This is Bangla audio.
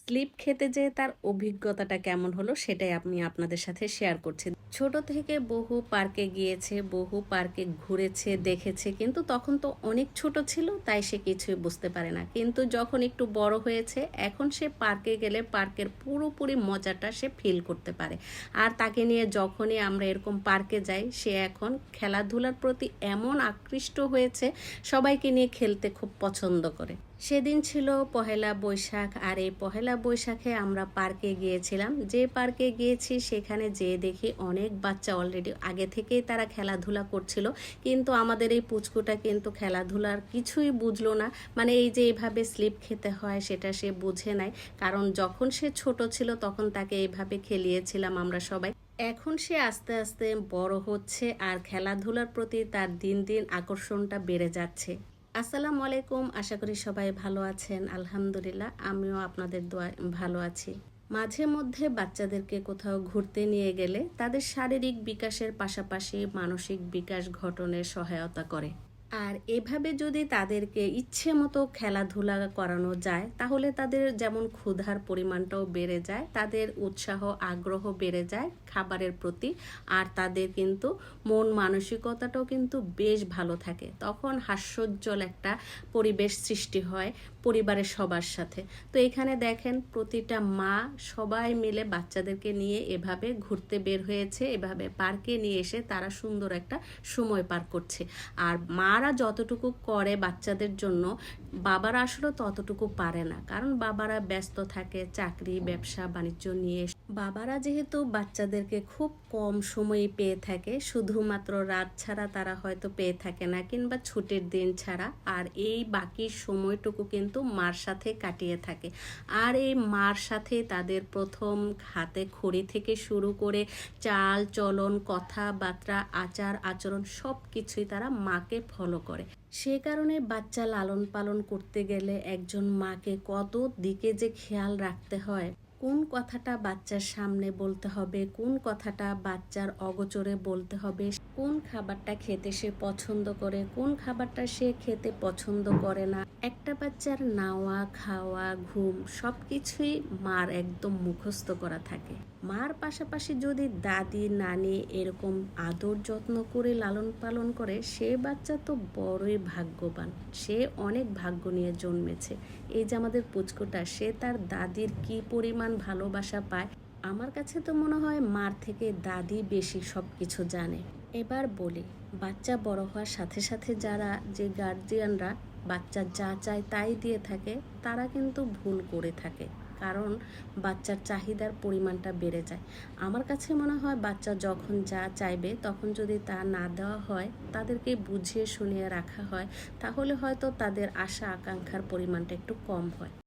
স্লিপ খেতে যেয়ে তার অভিজ্ঞতাটা কেমন হলো সেটাই আমি আপনাদের সাথে শেয়ার করছি। ছোট থেকে বহু পার্কে গিয়েছে, বহু পার্কে ঘুরেছে, দেখেছে, কিন্তু তখন তো অনেক ছোট ছিল, তাই সে কিছুই বুঝতে পারে না। কিন্তু যখন একটু বড় হয়েছে, এখন সে পার্কে গেলে পার্কের পুরোপুরি মজাটা সে ফিল করতে পারে। আর তাকে নিয়ে যখনই আমরা এরকম পার্কে যাই, সে এখন খেলাধুলার প্রতি এমন আকৃষ্ট হয়েছে, সবাইকে নিয়ে খেলতে খুব পছন্দ করে। সেদিন ছিল পহেলা বৈশাখ, আর এই পহেলা বৈশাখে আমরা পার্কে গিয়েছিলাম। যে পার্কে গিয়েছি সেখানে যেয়ে দেখি অনেক বাচ্চা অলরেডি আগে থেকেই তারা খেলাধুলা করছিল, কিন্তু আমাদের এই পুচকুটা কিন্তু খেলাধুলার কিছুই বুঝলো না। মানে এই যে এইভাবে স্লিপ খেতে হয় সেটা সে বুঝে নাই, কারণ যখন সে ছোট ছিল তখন তাকে এইভাবে খেলিয়েছিলাম আমরা সবাই। এখন সে আস্তে আস্তে বড় হচ্ছে আর খেলাধুলার প্রতি তার দিন দিন আকর্ষণটা বেড়ে যাচ্ছে। আসসালামু আলাইকুম, আশা করি সবাই ভালো আছেন। আলহামদুলিল্লাহ, আমিও আপনাদের দোয়ায় ভালো আছি। মাঝে মধ্যে বাচ্চাদেরকে কোথাও ঘুরতে নিয়ে গেলে তাদের শারীরিক বিকাশের পাশাপাশি মানসিক বিকাশ ঘটনে সহায়তা করে। আর এভাবে যদি তাদেরকে ইচ্ছে মতো খেলাধুলা করানো যায়, তাহলে তাদের যেমন ক্ষুধার পরিমাণটাও বেড়ে যায়, তাদের উৎসাহ আগ্রহ বেড়ে যায় খাবারের প্রতি, আর তাদের কিন্তু মন মানসিকতাটাও কিন্তু বেশ ভালো থাকে। তখন হাস্যোজ্জ্বল একটা পরিবেশ সৃষ্টি হয় পরিবারের সবার সাথে। তো এখানে দেখেন প্রতিটা মা সবাই মিলে বাচ্চাদেরকে নিয়ে এভাবে ঘুরতে বের হয়েছে, এভাবে পার্কে নিয়ে এসে তারা সুন্দর একটা সময় পার করছে। আর মারা যতটুকু করে বাচ্চাদের জন্য, বাবারা আসলে ততটুকু পারে না, কারণ বাবারা ব্যস্ত থাকে চাকরি ব্যবসা বাণিজ্য নিয়ে। বাবারা যেহেতু বাচ্চাদেরকে খুব কম সময়ে পেয়ে থাকে, শুধুমাত্র রাত ছাড়া তারা হয়তো পেয়ে থাকে না, কিংবা ছুটির দিন ছাড়া, আর এই বাকি সময়টুকু কিন্তু মার সাথে কাটিয়ে থাকে। আর এই মার সাথে তাদের প্রথম হাতে খড়ি থেকে শুরু করে চাল চলন কথাবার্তা আচার আচরণ সব কিছুই তারা মাকে ফলো করে। সে কারণে বাচ্চা লালন পালন করতে গেলে একজন মাকে কত দিকে যে খেয়াল রাখতে হয়, কোন কথাটা বাচ্চার সামনে বলতে হবে, কোন কথাটা বাচ্চার অগোচরে বলতে হবে, কোন খাবারটা খেতে সে পছন্দ করে, কোন খাবারটা সে খেতে পছন্দ করে না। একটা বাচ্চার নাওয়া খাওয়া ঘুম সব কিছুই মার একদম মুখস্থ করা থাকে। মার পাশাপাশি যদি দাদি নানি এরকম আদর যত্ন করে লালন পালন করে, সে বাচ্চা তো বড়ই ভাগ্যবান, সে অনেক ভাগ্য নিয়ে জন্মেছে। এই যে আমাদের পুচকুটা, সে তার দাদির কি পরিমাণ ভালোবাসা পায়। আমার কাছে তো মনে হয় মার থেকে দাদি বেশি সব কিছু জানে। এবার বলি, বাচ্চা বড় হওয়ার সাথে সাথে যারা যে গার্জিয়ানরা বাচ্চা যা চায় তাই দিয়ে থাকে, তারা কিন্তু ভুল করে থাকে, কারণ বাচ্চার চাহিদার পরিমাণটা বেড়ে যায়। আমার কাছে মনে হয় বাচ্চা যখন যা চাইবে তখন যদি তা না দেওয়া হয়, তাদেরকে বুঝিয়ে শুনিয়ে রাখা হয়, তাহলে হয়তো তাদের আশা আকাঙ্ক্ষার পরিমাণটা একটু কম হয়।